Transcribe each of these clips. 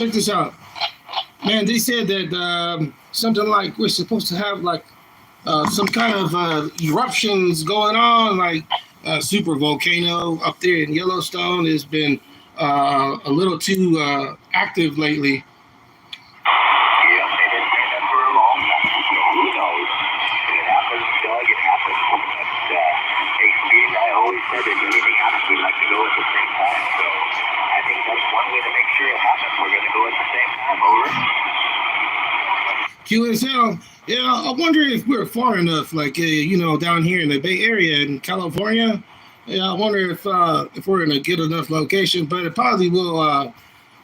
Check this out, man. They said that something like we're supposed to have like some kind of eruptions going on, like super volcano up there in Yellowstone has been a little too active lately. Yeah, they've been saying that for a long time. So who knows? If it happens, Doug, it happens. But hey, Steve, I always said that anything happens, we like to go at the same time. So I think that's one way to make sure it happens. We're going to go at the same time. Over. QSL, yeah, I wonder if we're far enough, like down here in the Bay Area in California. Yeah, I wonder if we're in a good enough location, but it probably will.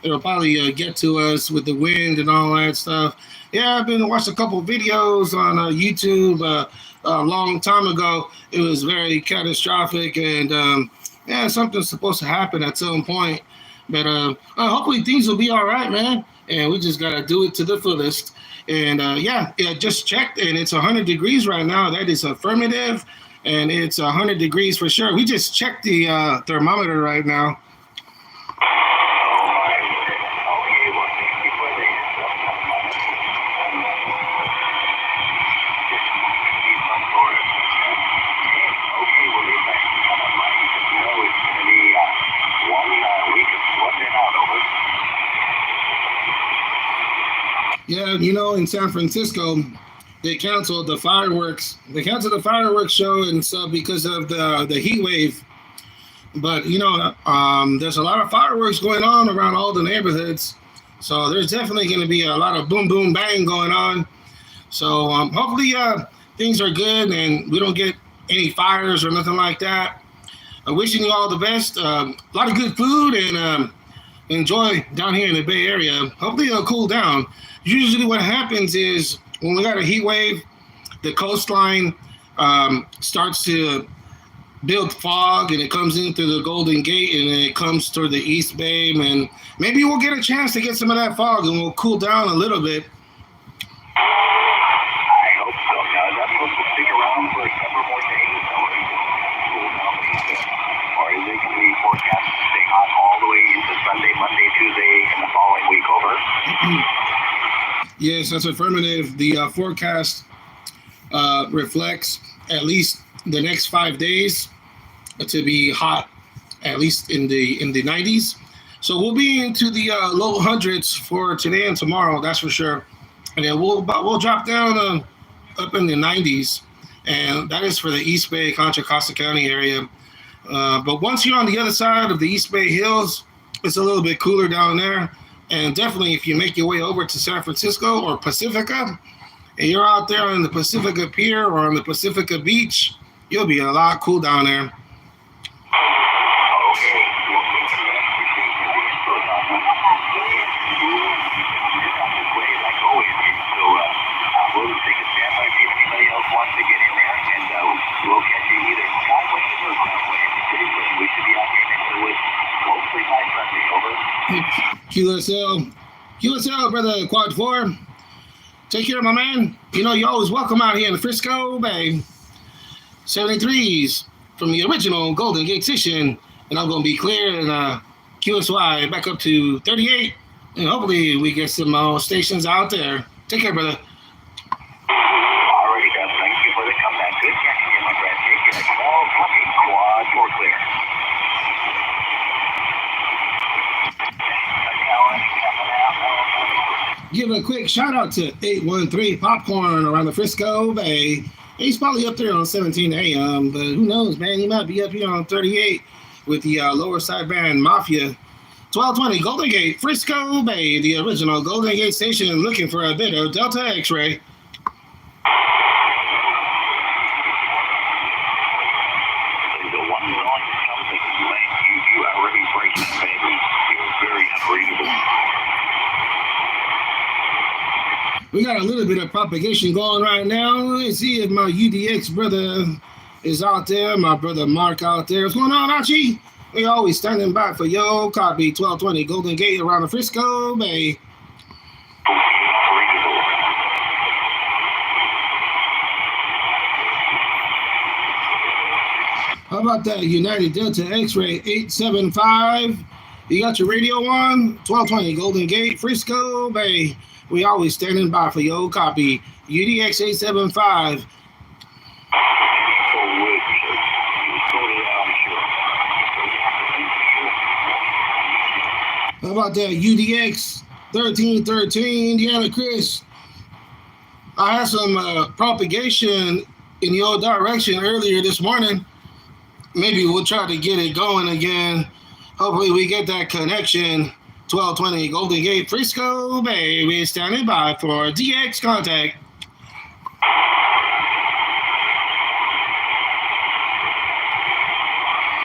It'll probably get to us with the wind and all that stuff. Yeah, I've been watching a couple videos on YouTube a long time ago. It was very catastrophic, and yeah, something's supposed to happen at some point. But hopefully things will be all right, man. And we just gotta do it to the fullest. And yeah, just checked, and it's 100 degrees right now. That is affirmative, and it's 100 degrees for sure. We just checked the thermometer right now. Yeah, in San Francisco, they canceled the fireworks. They canceled the fireworks show and stuff because of the heat wave. But there's a lot of fireworks going on around all the neighborhoods, so there's definitely going to be a lot of boom, boom, bang going on. So hopefully things are good and we don't get any fires or nothing like that. I'm wishing you all the best. A lot of good food and enjoy down here in the Bay Area. Hopefully it'll cool down. Usually what happens is when we got a heat wave, the coastline starts to build fog and it comes in through the Golden Gate and then it comes through the East Bay, and maybe we'll get a chance to get some of that fog and we'll cool down a little bit. I hope so, guys. I'm supposed to stick around for a couple more days. Or is it going to be forecast to stay hot all the way into Sunday, Monday, Tuesday, and the following week? Over. Yes, that's affirmative. The forecast reflects at least the next 5 days to be hot, at least in the 90s. So we'll be into the low hundreds for today and tomorrow, that's for sure. And then we'll drop down up in the 90s, and that is for the East Bay, Contra Costa County area. But once you're on the other side of the East Bay Hills, it's a little bit cooler down there. And definitely if you make your way over to San Francisco or Pacifica, and you're out there on the Pacifica Pier or on the Pacifica Beach, you'll be a lot cool down there. QSL, brother Quad 4. Take care, my man. You're always welcome out here in the Frisco Bay. 73s from the original Golden Gate Station. And I'm going to be clear and QSY back up to 38. And hopefully we get some stations out there. Take care, brother. Alrighty, guys. Thank you for the comeback. Good catching you, my friend. Take care. All copy. Quad 4 clear. Give a quick shout out to 813 Popcorn around the Frisco Bay. He's probably up there on 17 AM, but who knows, man? He might be up here on 38 with the lower side band Mafia. 1220 Golden Gate, Frisco Bay, the original Golden Gate station, looking for a bit of Delta X-ray. The one on something, you are really breaking, baby. You're very unreasonable. We got a little bit of propagation going right now. Let's see if my UDX brother is out there. My brother Mark out there. What's going on, Archie? We always standing by for yo. Copy 1220 Golden Gate around the Frisco Bay. How about that United Delta X-ray 875? You got your radio on? 1220 Golden Gate, Frisco Bay. We always standing by for your copy. UDX 875. How about that UDX 1313, Indiana Chris? I had some propagation in your direction earlier this morning. Maybe we'll try to get it going again. Hopefully we get that connection. 1220 Golden Gate, Frisco Bay. We're standing by for DX contact.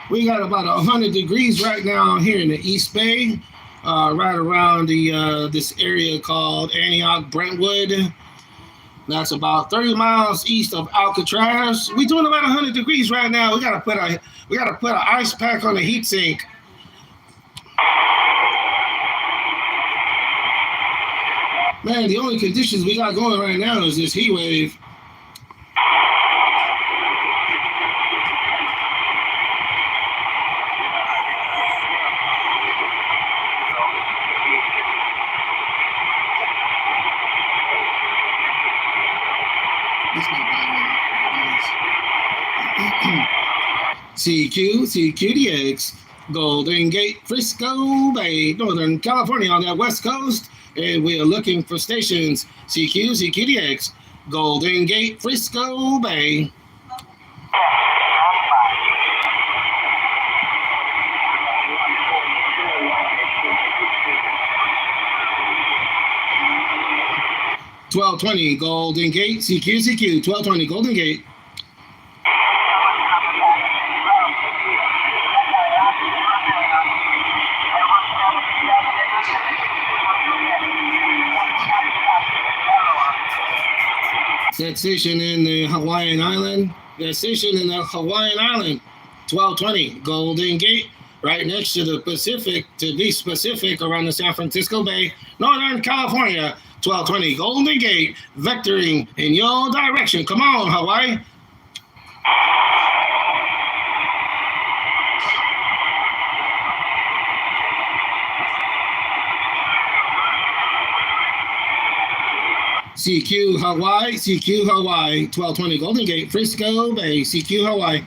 We got about 100 degrees right now here in the East Bay, right around the this area called Antioch Brentwood. That's about 30 miles east of Alcatraz. We're doing about 100 degrees right now. We gotta put an ice pack on the heat sink. Man, the only conditions we got going right now is this heat wave. CQDX, Golden Gate, Frisco Bay, Northern California on that west coast. And we are looking for stations. CQDX, Golden Gate, Frisco Bay. (1220) Golden Gate, CQ, 1220 Golden Gate. That station in the Hawaiian Island. That station in the Hawaiian Island. 1220 Golden Gate, right next to the Pacific, to be specific, around the San Francisco Bay, Northern California. 1220 Golden Gate, vectoring in your direction. Come on, Hawaii. CQ Hawaii, 1220 Golden Gate, Frisco Bay, CQ Hawaii.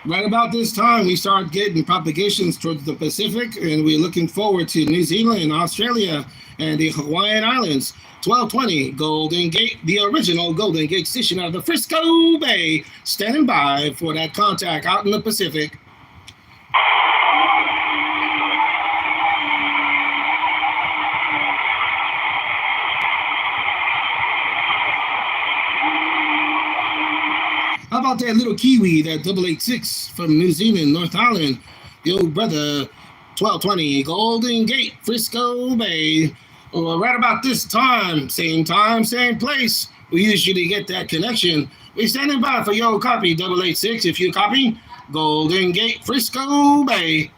Right about this time, we start getting propagations towards the Pacific, and we're looking forward to New Zealand, Australia, and the Hawaiian Islands. 1220 Golden Gate, the original Golden Gate station out of the Frisco Bay, standing by for that contact out in the Pacific. How about that little Kiwi, that 886 from New Zealand, North Island? The old brother, 1220 Golden Gate, Frisco Bay. Well, right about this time, same place, we usually get that connection. We're standing by for your copy, 886. If you copy, Golden Gate, Frisco Bay.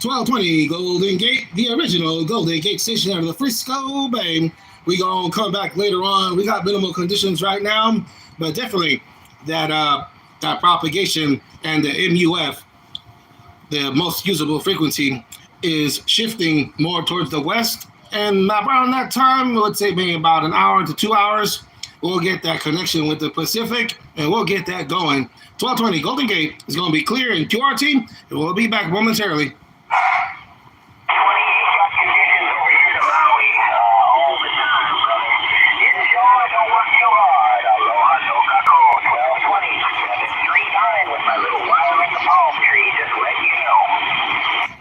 (1220) Golden Gate, the original Golden Gate station out of the Frisco Bay. We gonna come back later on. We got minimal conditions right now, but definitely that propagation and the MUF, the most usable frequency, is shifting more towards the west. And around that time, let's say maybe about an hour to 2 hours, we'll get that connection with the Pacific, and we'll get that going. 1220 Golden Gate is going to be clear in QRT, and we'll be back momentarily.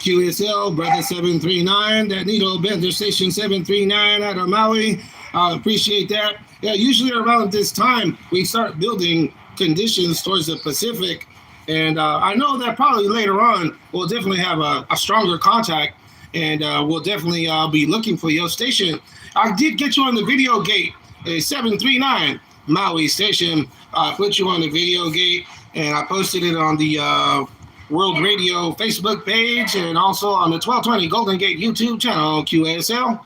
QSL, Brother 739, that Needle Bender Station 739 out of Maui. I appreciate that. Yeah, usually around this time, we start building conditions towards the Pacific. And I know that probably later on, we'll definitely have a stronger contact. and we'll definitely be looking for your station. I did get you on the video gate, 739 Maui station. I put you on the video gate, and I posted it on the World Radio Facebook page and also on the 1220 Golden Gate YouTube channel, QSL.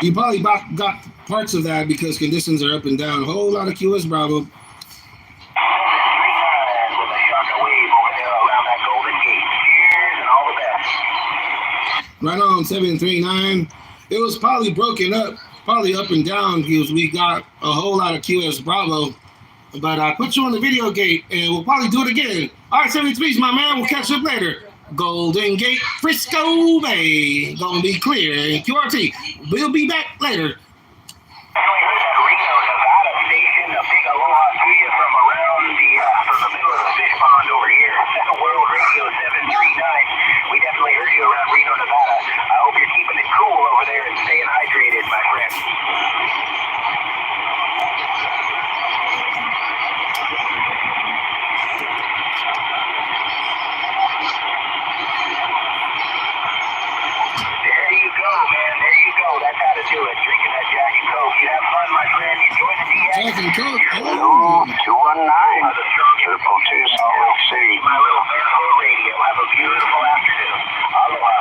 You probably got parts of that because conditions are up and down. A whole lot of QS Bravo. Right on 739. It was probably broken up, probably up and down because we got a whole lot of QS Bravo. But I put you on the video gate and we'll probably do it again. All right, 73's my man. We'll catch up later. Golden Gate, Frisco Bay. Gonna be clear. And QRT, we'll be back later. Jack and Coke. Oh. 219. Triple two, Salt Lake City. My little Fairfield radio. Have a beautiful afternoon. Aloha.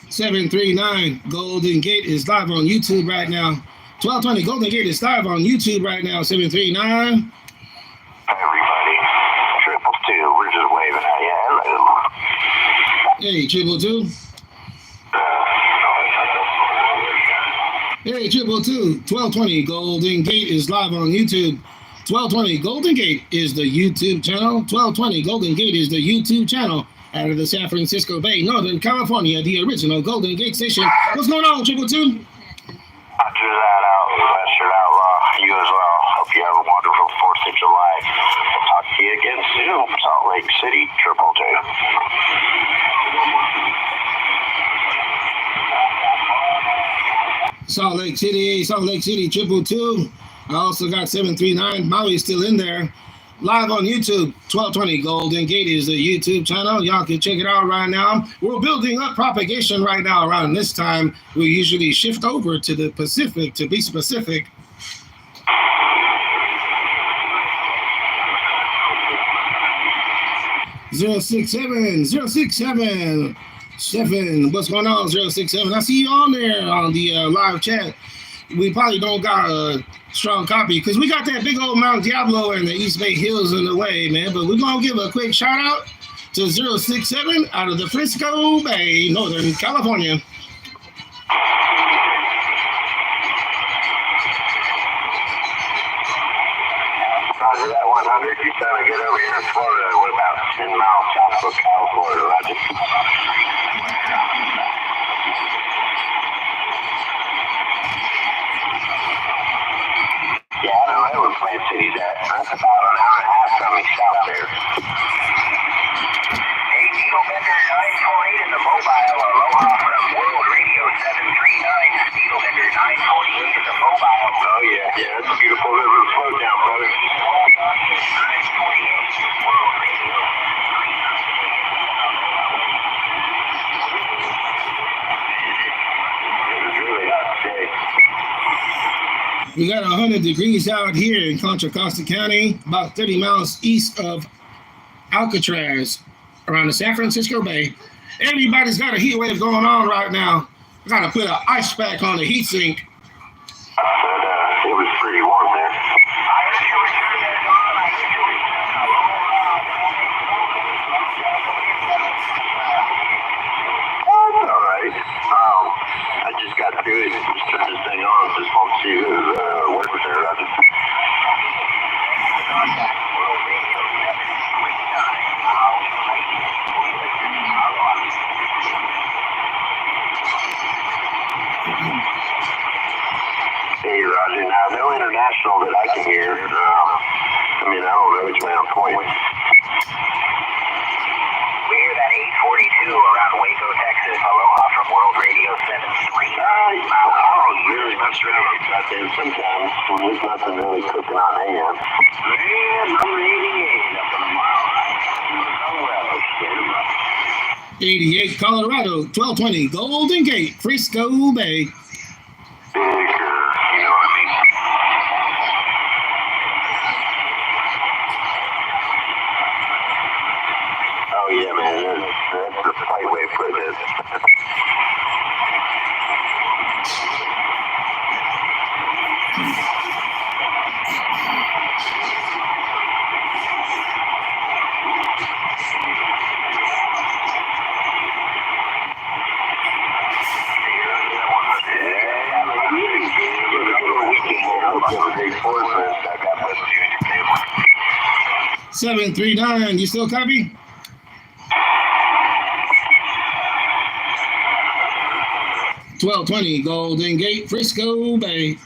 739 Golden Gate is live on YouTube right now. 1220 Golden Gate is live on YouTube right now. 739. Everybody, triple two. We're just waving at you. Hello. Hey, triple two. Hey, triple two. 1220 Golden Gate is live on YouTube. 1220 Golden Gate is the YouTube channel. 1220 Golden Gate is the YouTube channel out of the San Francisco Bay, Northern California, the original Golden Gate station. What's going on, triple two? I drew that out, Western Outlaw. You as well. Hope you have a wonderful 4th of July. We'll talk to you again soon. Salt Lake City, triple two. Salt Lake City, triple two. I also got 739. Maui's still in there. Live on YouTube, 1220 Golden Gate is the YouTube channel. Y'all can check it out right now. We're building up propagation right now. Around this time, we usually shift over to the Pacific, to be specific. Zero 067. What's going on, 067? I see you on there on the live chat. We probably don't got a strong copy because we got that big old Mount Diablo and the East Bay Hills in the way, man. But we're going to give a quick shout out to 067 out of the Frisco Bay, Northern California. Roger that 100. You're trying to get over here in Florida. What about 10 miles south of California, Roger? Yeah, I don't know where Plant City's at. That's about an hour and a half from me south there. Hey, Needle Bender 948 in the mobile. Aloha from World Radio 739. Needle Bender 948 in the mobile. Oh, yeah. Yeah, that's a beautiful river to float down, brother. 948 World Radio 739. It was really hot today. We got 100 degrees out here in Contra Costa County, about 30 miles east of Alcatraz, around the San Francisco Bay. Everybody's got a heat wave going on right now. I got to put an ice pack on the heat sink. It was pretty warm there. I heard you return there, Don. I heard you return. That's all right. I just got through it and just turned this thing on. Just won't see who worked there. Hey, Roger. Now, no international that I can hear. I don't know which way I'm pointing. We hear that 842 around Waco, Texas. Aloha from World Radio 739. Wow, really messed around on there's nothing really cooking on AM. Man, number 88 up on the mile high. Colorado, state of Rock. 88 Colorado, 1220 Golden Gate, Frisco Bay. You know what I mean? Oh yeah, man, that's the right way for this. Seven 739, you still copy? $12.20 Golden Gate, Frisco Bay.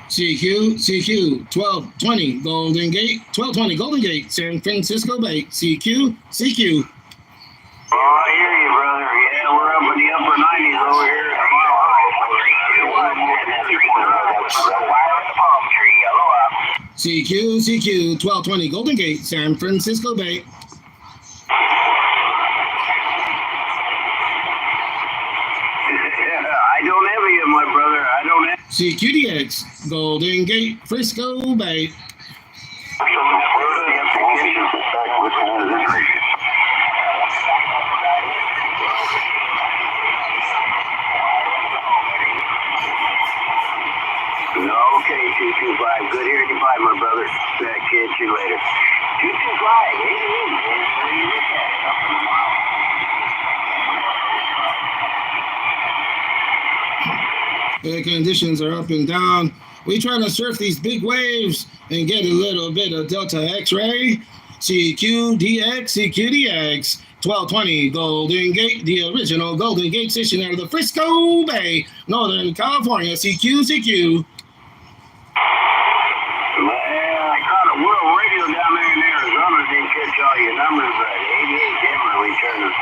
'CQ 1220 Golden Gate, 1220 Golden Gate, San Francisco Bay. CQ. Oh, I hear you, brother. Yeah, we're up in the upper 90s over here. CQ 1220 Golden Gate, San Francisco Bay. I don't envy you, my brother. I don't envy CQDX Golden Gate, Frisco Bay. Okay, 225. Good hearing you. Bye, my brother. Catch you later. 225. 88. Where you look at it? Up in the mile. The conditions are up and down. We try to surf these big waves and get a little bit of Delta X-ray. CQDX 1220 Golden Gate, the original Golden Gate station out of the Frisco Bay, Northern California. CQ. I caught a world radio down there in Arizona. Didn't catch all your numbers, but 88 Denver returning.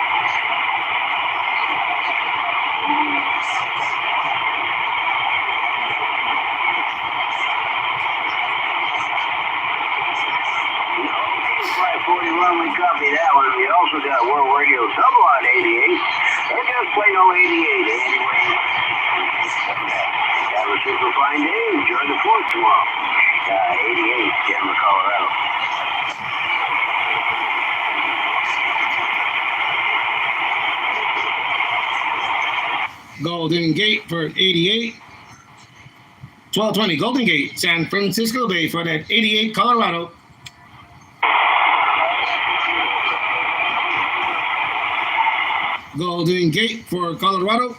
Flight 41, we copy that one. We also got World Radio Double on 88. Or just plain old 88 anyway. Have a super fine day. Enjoy the 4th tomorrow. 88, Denver, Colorado. Golden Gate for 88. 1220 Golden Gate, San Francisco Bay for that 88 Colorado. Golden Gate for Colorado.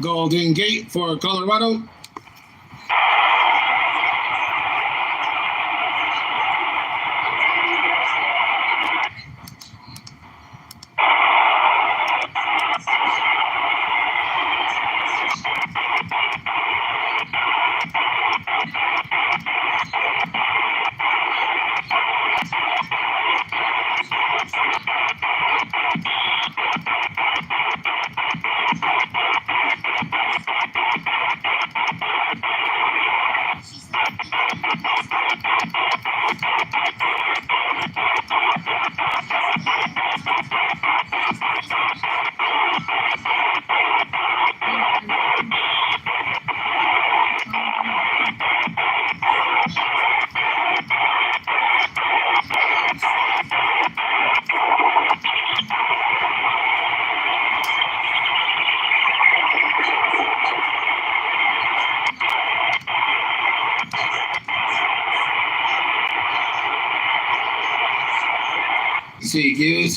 Golden Gate for Colorado.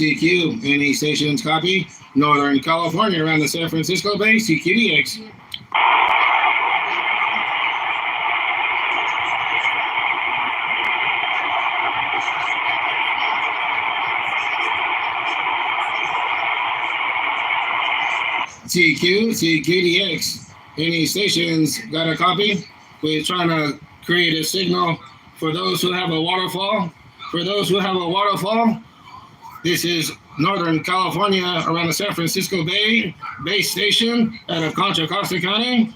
CQ. Any stations copy? Northern California around the San Francisco Bay. CQDX. CQDX. Any stations got a copy? We're trying to create a signal for those who have a waterfall. For those who have a waterfall, this is Northern California around the San Francisco Bay base station out of Contra Costa County.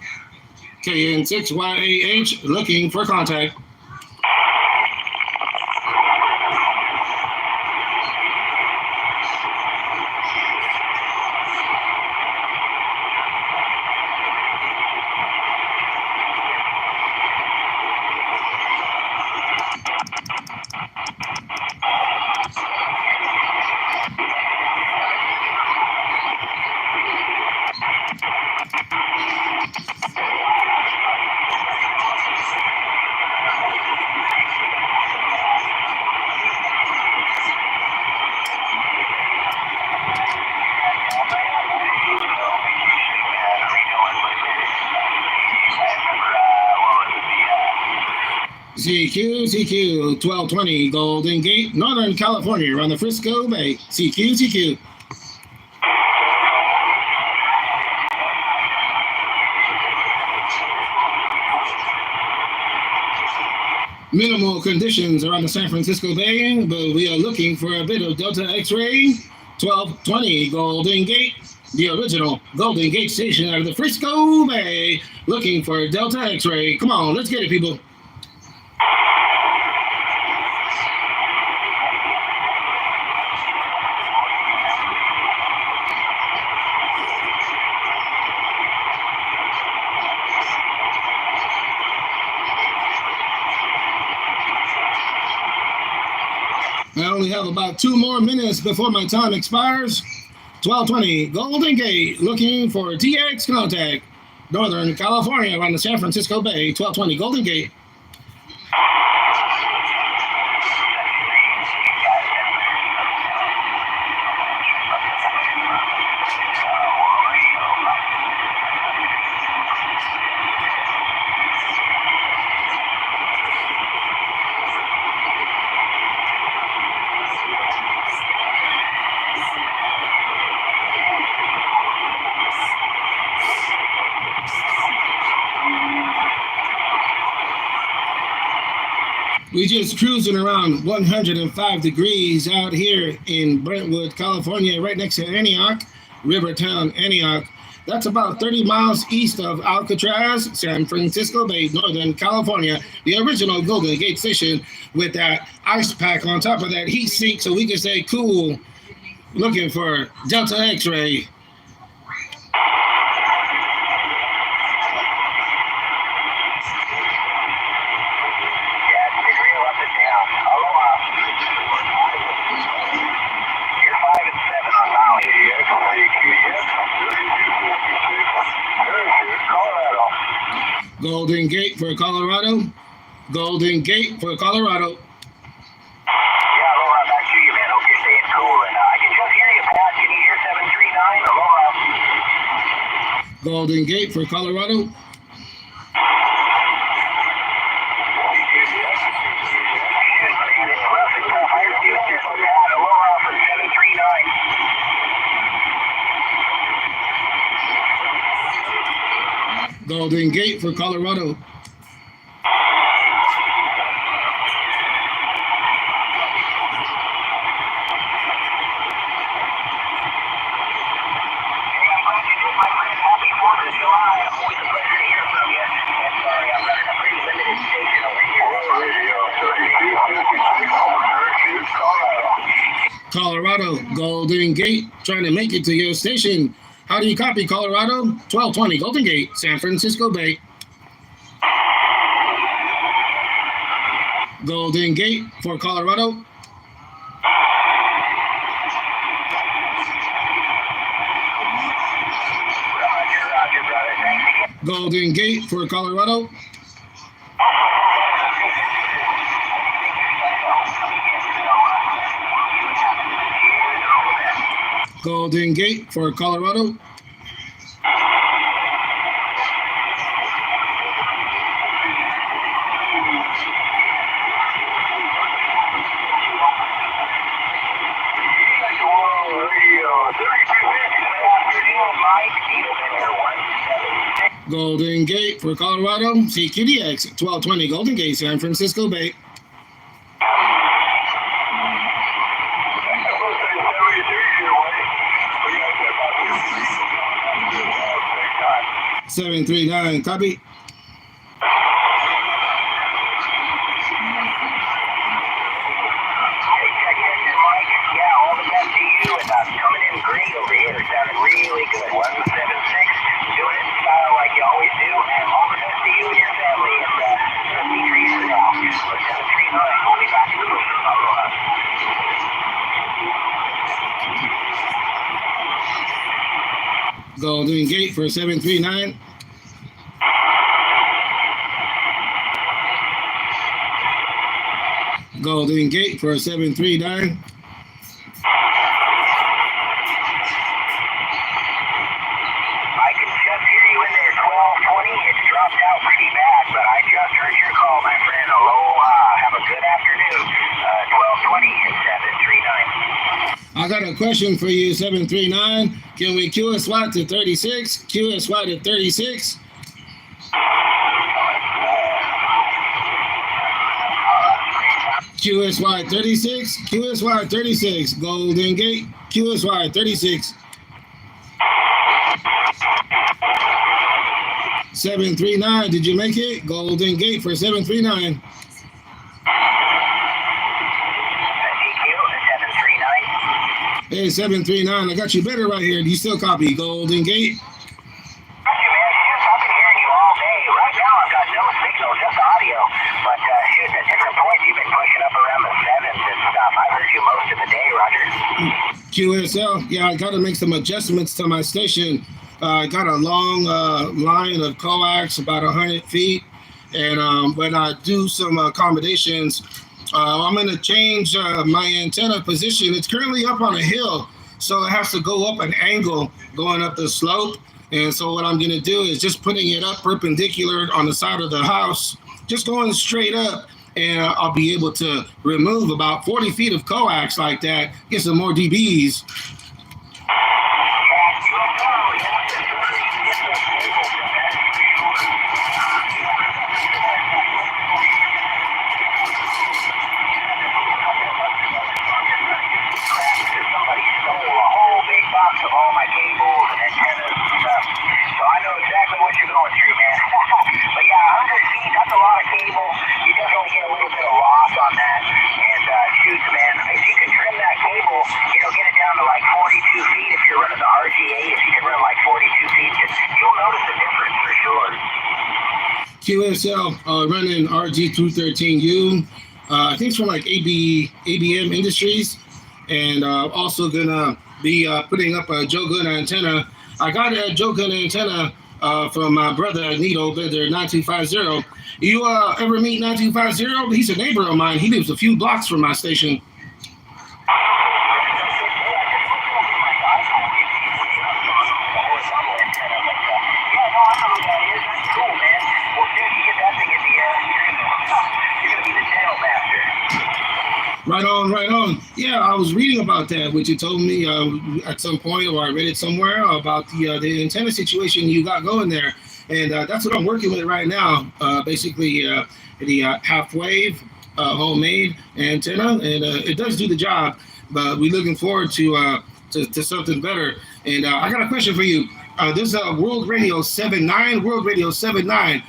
KN6YAH looking for contact. CQ 1220 Golden Gate, Northern California, around the Frisco Bay. CQ. Minimal conditions around the San Francisco Bay, but we are looking for a bit of Delta X-ray. 1220 Golden Gate, the original Golden Gate station out of the Frisco Bay, looking for Delta X-ray. Come on, let's get it, people. I only have about 2 more minutes before my time expires. 1220 Golden Gate, looking for TX contact. Northern California around the San Francisco Bay. 1220 Golden Gate. We just cruising around 105 degrees out here in Brentwood, California, right next to Antioch, Rivertown, Antioch. That's about 30 miles east of Alcatraz, San Francisco Bay, Northern California, the original Golden Gate station with that ice pack on top of that heat sink, so we can stay cool, looking for Delta X-ray. Golden Gate for Colorado. Golden Gate for Colorado. Yeah, aloha, back to you, man. Hope you're staying cool. And I can just hear you, Pat. Can you hear 739? Aloha. Golden Gate for Colorado. Golden Gate for Colorado. Colorado, Golden Gate, trying to make it to your station. How do you copy, Colorado? 1220 Golden Gate, San Francisco Bay. Golden Gate for Colorado. Golden Gate for Colorado. Golden Gate for Colorado. Golden Gate for Colorado. See, KDX 1220 Golden Gate, San Francisco Bay. Hey, 739, copy. check this in, Mike. Yeah, all the best to you, and coming in great over here. Sounding really good. 1176, doing it in style like you always do. And all the best to you and your family. And let's be trees for now. 739, we'll be back in the room. Aloha. Golden Gate for 739. Golden Gate for 739. I can just hear you in there, 1220. It's dropped out pretty bad, but I just heard your call, my friend. Aloha. Have a good afternoon. 1220 and 739. I got a question for you, 739. Can we QSY to 36? QSY to 36? QSY 36, QSY 36, Golden Gate, QSY 36. 739, did you make it? Golden Gate for 739. Hey, 739, I got you better right here. Do you still copy? Golden Gate? Got you, man. Yes, I've been hearing you all day. Right now, I've got no signal, just audio. But shoot, at different points, you've been pushing up around the sevens and stuff. I heard you most of the day, Roger. QSL, yeah, I got to make some adjustments to my station. I got a long line of coax, about 100 feet. And when I do some accommodations, I'm going to change my antenna position. It's currently up on a hill, so it has to go up an angle going up the slope. And so what I'm going to do is just putting it up perpendicular on the side of the house, just going straight up, and I'll be able to remove about 40 feet of coax like that, get some more dBs. Of all my cables and antennas and stuff. So I know exactly what you're going through, man. But yeah, 100 feet, that's a lot of cable. You definitely get a little bit of loss on that. And shoot, man, if you can trim that cable, get it down to like 42 feet if you're running the RGA. If you can run like 42 feet, you'll notice the difference for sure. QSL running RG213U. I think it's from like ABM Industries. And also gonna be putting up a Joe Good antenna. I got a Joe Good antenna from my brother Nito Bender 9250. You ever meet 9250? He's a neighbor of mine. He lives a few blocks from my station. Right on, right on. Yeah, I was reading about that, which you told me at some point, or I read it somewhere about the antenna situation you got going there. And that's what I'm working with right now. Basically, the half wave homemade antenna, and it does do the job. But we're looking forward to something better. And I got a question for you. There's a World Radio 79, World Radio 79.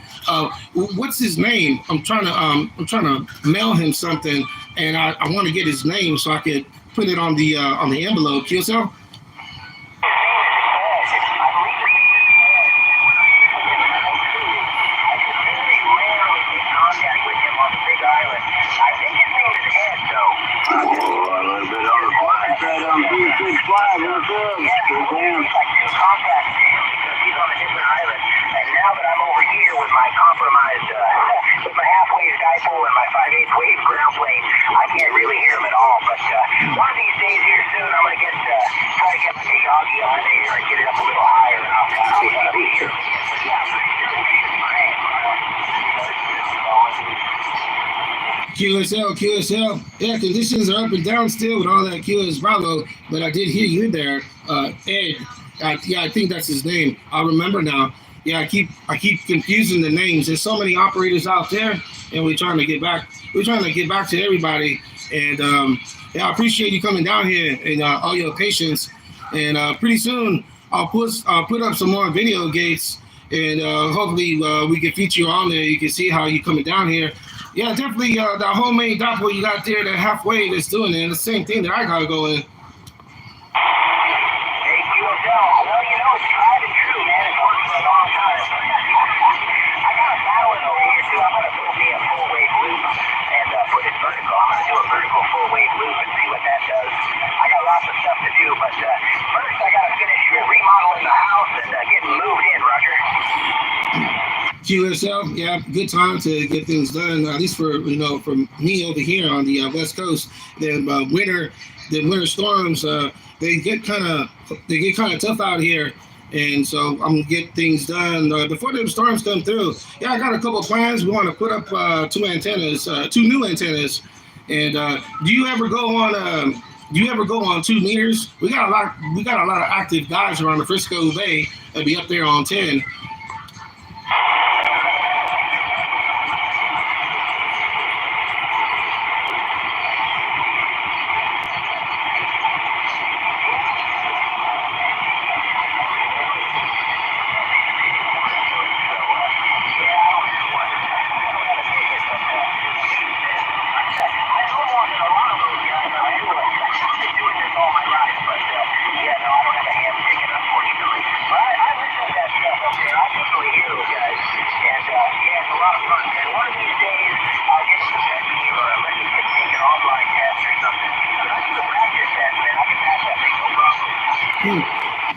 What's his name? I'm trying to mail him something, and I want to get his name so I could put it on the envelope. QSL? QSL. Yeah, conditions are up and down still with all that QS Bravo, but I did hear you there, Ed. I think that's his name. I remember now. Yeah, I keep confusing the names. There's so many operators out there, and we're trying to get back. We're trying to get back to everybody. And yeah, I appreciate you coming down here and all your patience. And pretty soon I'll put up some more video gates, and hopefully we can feature you on there. You can see how you coming down here. Yeah, definitely the homemade dapple you got there, that halfway that's doing it. The same thing that I gotta go in. Hey, QSL. Well, you know, it's tried and true, man. It's worked for a long time. I got a Fallon over here, too. I'm going to build me a full-wave loop and put it vertical. I'm going to do a vertical full-wave loop and see what that does. I got lots of stuff to do, but first I got to finish remodeling the house and getting moved in, Roger. QSL, yeah, good time to get things done. At least for for me over here on the West Coast. The winter storms, they get kind of tough out here, and so I'm gonna get things done before the storms come through. Yeah, I got a couple of plans. We want to put up two new antennas. And do you ever go on 2 meters? We got a lot of active guys around the Frisco Bay that be up there on 10.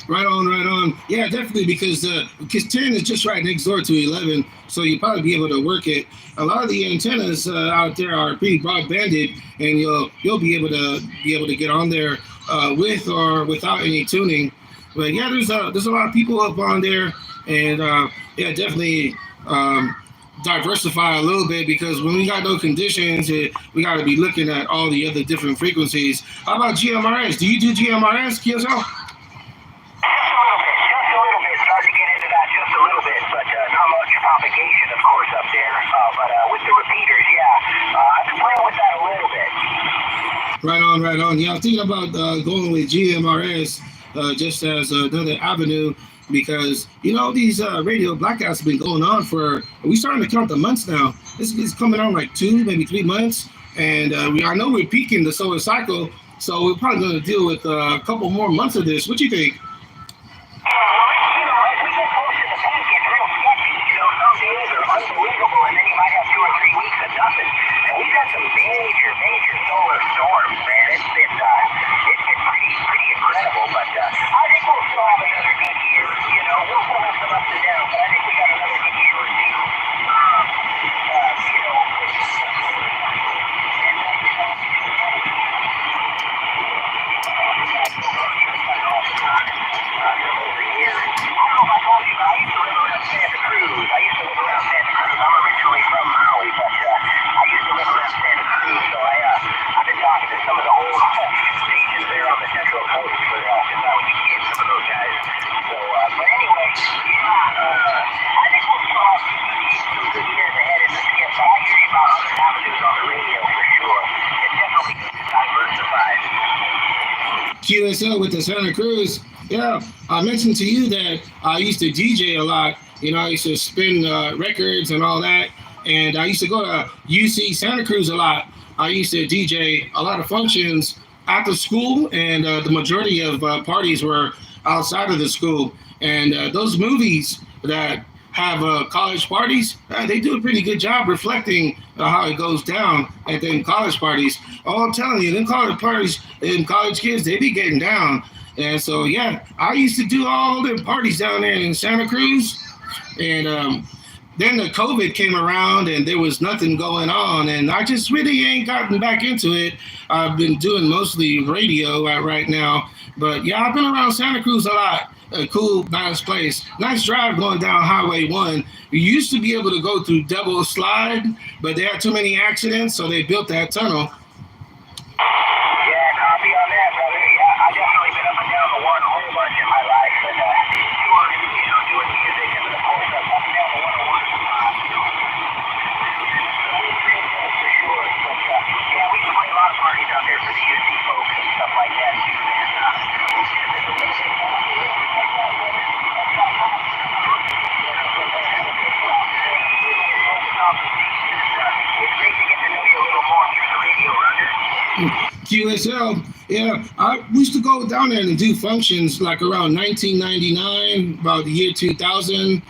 Right on. Yeah, definitely, because 10 is just right next door to 11, so you'll probably be able to work it. A lot of the antennas out there are pretty broad-banded, and you'll be able to get on there with or without any tuning. But yeah, there's a lot of people up on there, and yeah, definitely diversify a little bit, because when we got no conditions, we got to be looking at all the other different frequencies. How about GMRS? Do you do GMRS, Kyozo? Propagation, of course, up there, but with the repeaters, yeah, I've been playing with that a little bit. Right on. Yeah, I'm thinking about going with GMRS just as another avenue, because these radio blackouts have been going on we starting to count the months now. This is coming on like 2, maybe 3 months, and I know we're peaking the solar cycle, so we're probably going to deal with a couple more months of this. What do you think? Unbelievable, and then you might have 2 or 3 weeks of nothing. And we've had some major solar storms, man. It's been pretty incredible. But I think we'll still have another good year. We'll still have some ups and downs, but I think we got another good year or two. QSL with the Santa Cruz. Yeah, I mentioned to you that I used to DJ a lot. I used to spin records and all that. And I used to go to UC Santa Cruz a lot. I used to DJ a lot of functions after school, and the majority of parties were outside of the school. And those movies that have college parties, they do a pretty good job reflecting how it goes down at them college parties. Oh, I'm telling you, them college parties and college kids, they be getting down. And so, yeah, I used to do all the parties down there in Santa Cruz. And then the COVID came around and there was nothing going on. And I just really ain't gotten back into it. I've been doing mostly radio right now. But, yeah, I've been around Santa Cruz a lot. A cool, nice place. Nice drive going down Highway 1. We used to be able to go through Double Slide, but they had too many accidents, so they built that tunnel. Yeah, copy on that, brother. Yeah, I've definitely been up and down the 1 a whole bunch in my life, and doing music, and then of course QSL. Yeah, we used to go down there and do functions like around 1999, about the year 2000,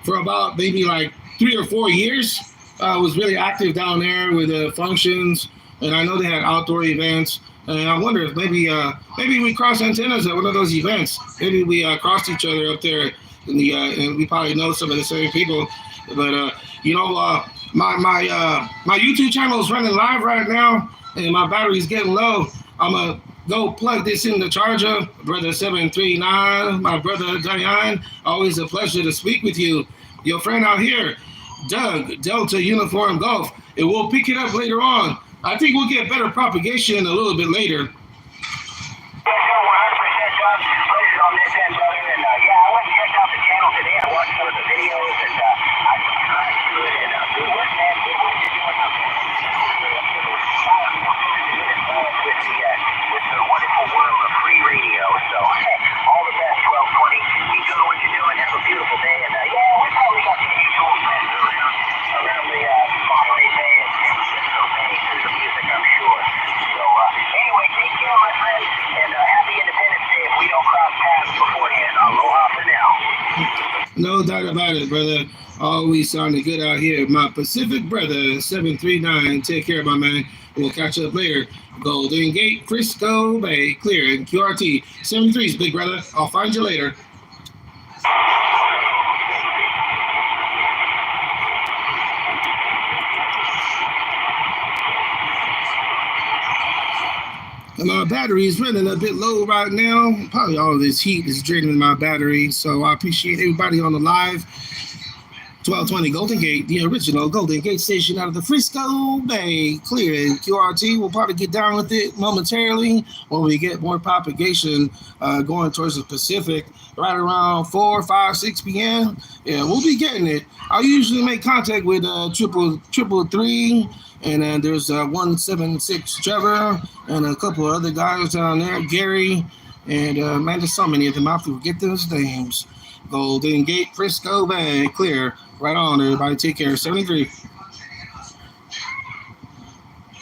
for about maybe like 3 or 4 years. I was really active down there with the functions, and I know they had outdoor events. And I wonder if maybe we crossed antennas at one of those events. Maybe we crossed each other up there, and we probably know some of the same people. But my YouTube channel is running live right now, and my battery's getting low. I'm gonna go plug this in the charger, brother 739, my brother Diane. Always a pleasure to speak with you. Your friend out here, Doug, Delta Uniform Golf. And we'll pick it up later on. I think we'll get better propagation a little bit later. Yeah, 100%, Josh. Pleasure on this end, brother. And yeah, I went and checked out the channel today. I watched some of the videos, and I subscribed to it. And good work, man. Good work you're doing out there. With the wonderful world of free radio. So, all the best, 1220. Keep doing what you're doing. Have a beautiful day. And yeah, we probably got some mutual friends around the Monterey Bay and San Francisco Bay through the music, I'm sure. So, anyway, take care, my friend, and happy Independence Day if we don't cross paths beforehand. Aloha for now. No doubt about it, brother. Always sounding good out here. My Pacific brother, 739. Take care, my man. We'll catch up later. Golden Gate, Frisco Bay, clear, and QRT. 73's big brother. I'll find you later. And my battery is running a bit low right now. Probably all of this heat is draining my battery. So I appreciate everybody on the live. 1220 Golden Gate, the original Golden Gate station out of the Frisco Bay, clear. And QRT will probably get down with it momentarily when we get more propagation going towards the Pacific, right around 4, 5, 6 p.m. Yeah, we'll be getting it. I usually make contact with 333, and then there's 176 Trevor, and a couple of other guys down there, Gary, and man, there's so many of them. I forget those names. Golden Gate, Frisco Bay, clear. Right on, everybody. Take care. 73.